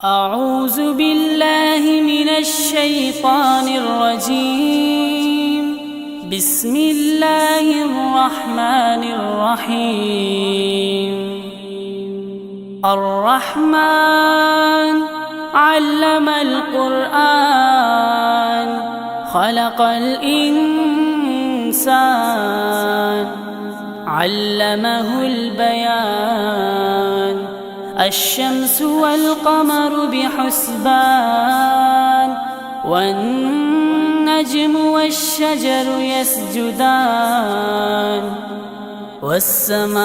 أعوذ بالله من الشيطان الرجيم. بسم الله الرحمن الرحيم. الرحمن علم القرآن خلق الإنسان علمه البيان. الشمس والقمر بحسبان والنجم والشجر يسجدان. والسماء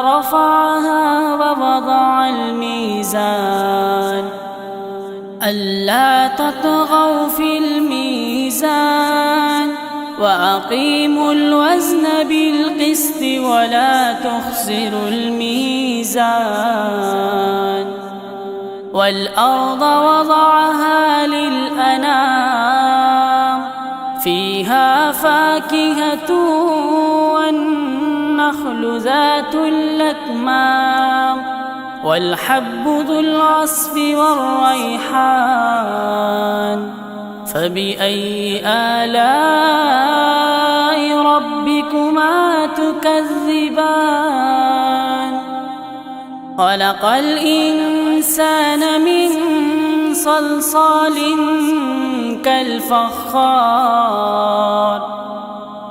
رفعها ووضع الميزان ألا تطغوا في الميزان وأقيموا الوزن بالقسط ولا تخسروا الميزان. والأرض وضعها للأنام فيها فاكهة والنخل ذات الأكمام والحب ذو العصف والريحان. فبأي آلاء ربكما تكذبان؟ خلق الإنسان من صلصال كالفخار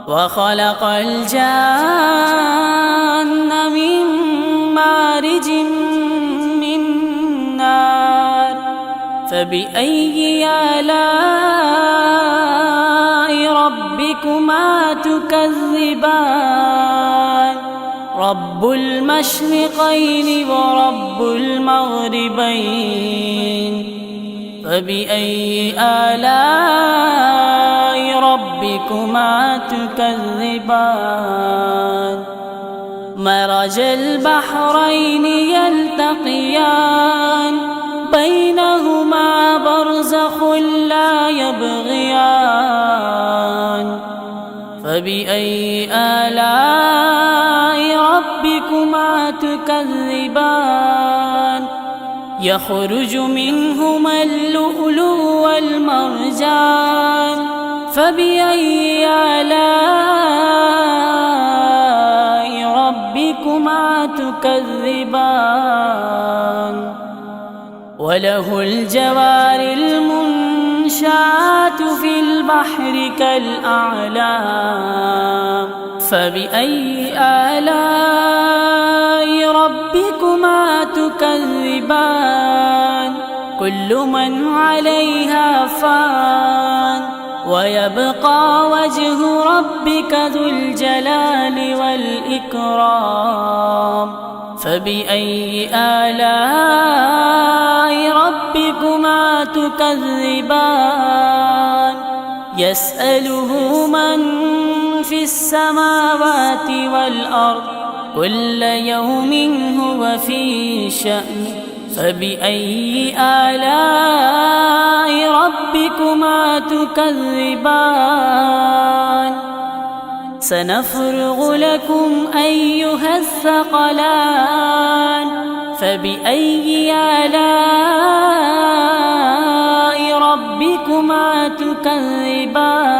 وخلق الجان من مارج من نار. فبأي آلاء ربكما تكذبان؟ رب المشرقين ورب المغربين. فبأي آلاء ربكما تكذبان؟ مرج البحرين يلتقيان بينهما برزخ لا يبغيان. فبأي آلاء ربكما تكذبان؟ يخرج منهما اللؤلؤ والمرجان. فبأي آلاء ربكما تكذبان؟ وله الجوار المنشآت في البحر كالأعلام. فبأي آلاء ربكما تكذبان؟ كل من عليها فان ويبقى وجه ربك ذو الجلال والإكرام. فبأي آلاء ربكما تكذبان؟ يسأله من في السماوات والأرض كل يوم هو في شأن. فبأي آلاء ربكما تكذبان؟ سنفرغ لكم أيها الثقلان. فبأي آلاء ربكما تكذبان؟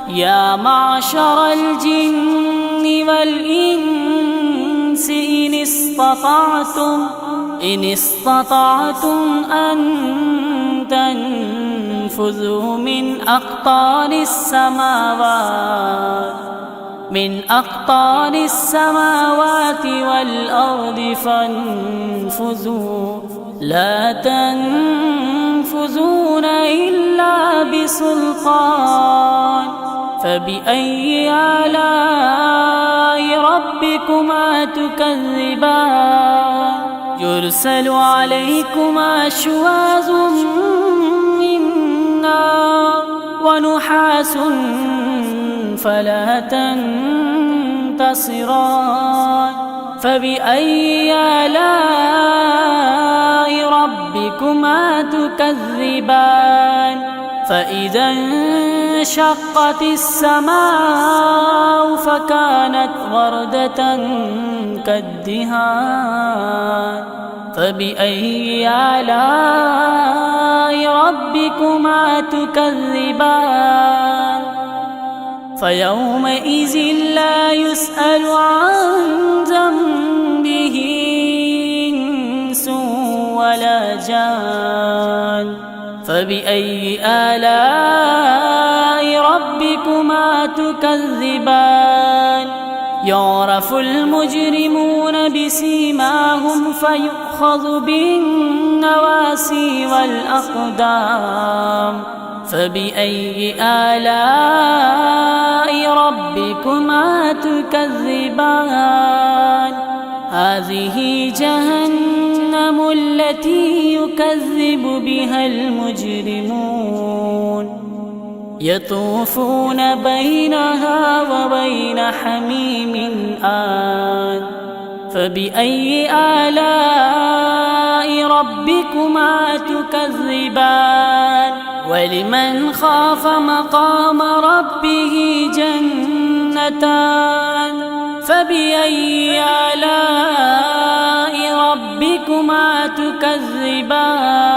يا معشر الجن والإنس إن استطعتم أن تنفذوا من أقطار السماوات والأرض فانفذوا لا تنفذون إلا بسلطان. فبأي آلاء ربكما تكذبان؟ يرسل عليكما شواظ من نار ونحاس فلا تنتصران. فبأي آلاء ربكما تكذبان؟ فإذا انشقت السماء فكانت وردة كالدهان فبأي آلاء ربكما تكذبان فيومئذ لا يسأل عن ذنبه إنس ولا جان فبأي آلاء ربكما تكذبان يعرف المجرمون بسيماهم فيؤخذ بالنواسي والأقدام فبأي آلاء ربكما تكذبان هذه جهنم التي يكذب بها المجرمون يطوفون بينها وبين حميم آن فبأي آلاء ربكما تكذبان ولمن خاف مقام ربه جنتان فبأي آلاء ربكما تكذبان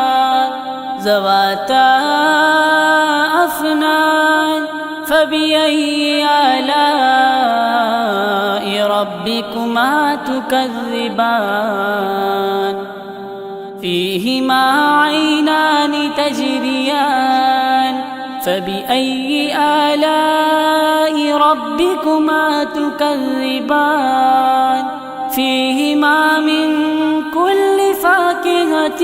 ذواتا أفنان فبأي آلاء ربكما تكذبان فيهما عينان تجريان فبأي آلاء ربكما تكذبان فيهما من كل فاكهة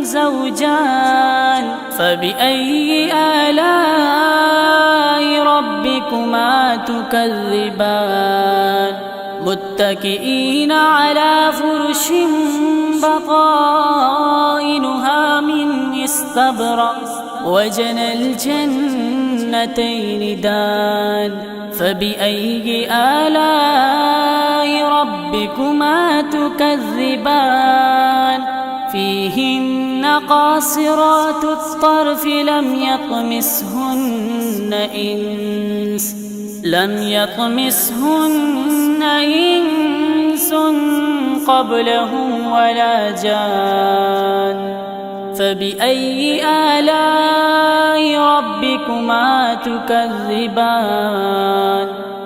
زوجان فبأي آلاء ربكما تكذبان متكئين على فرش بطائنها من استبرق وجنى الجنتين دان فبأي آلاء ربكما تكذبان فيهن قاصرات الطرف لم يطمسهن إنس قبلهم ولا جان فبأي آلاء ربكما تكذبان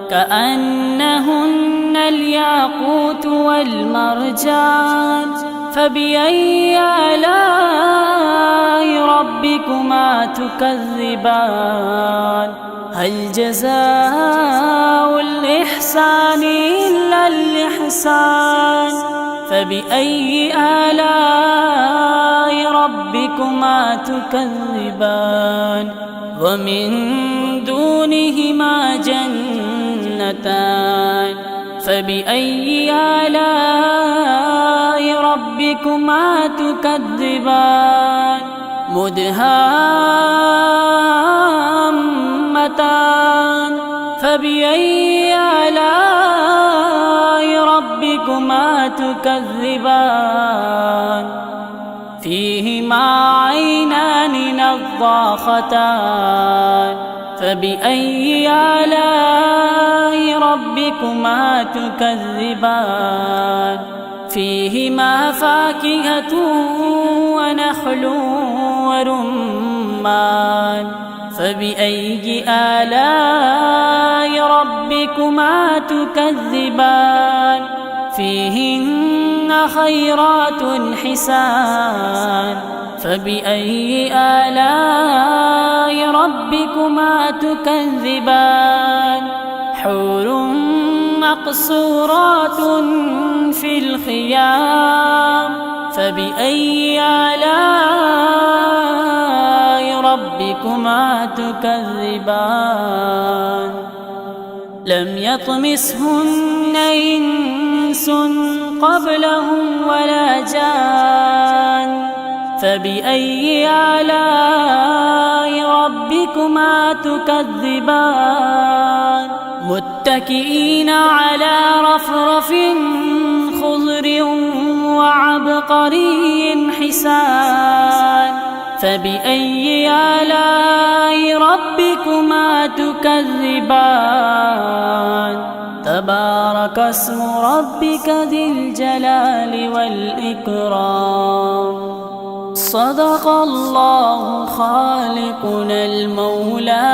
كأنهن الياقوت والمرجان فبأي آلاء ربكما تكذبان هل جزاء الإحسان إلا الإحسان فبأي آلاء ربكما تكذبان ومن دونهما جنتان فبأي آلاء ربكما تكذبان مدهامتان فبأي آلاء ربكما تكذبان فيهما عينان نضاختان فبأي آلاء ربكما تكذبان فيهما فاكهة ونخل ورمان فبأي آلاء ربكما تكذبان فيهن خيرات حسان فبأي آلاء ربكما تكذبان حور مقصورات في الخيام فبأي آلاء ربكما تكذبان لم يطمسهن إنس قبلهم ولا جان فبأي آلاء ربكما تكذبان متكئين على رفرف خضر وعبقري حسان فبأي آلاء ربكما تكذبان تبارك اسم ربك ذي الجلال والإكرام الإكرام. صدق الله خالقنا المولى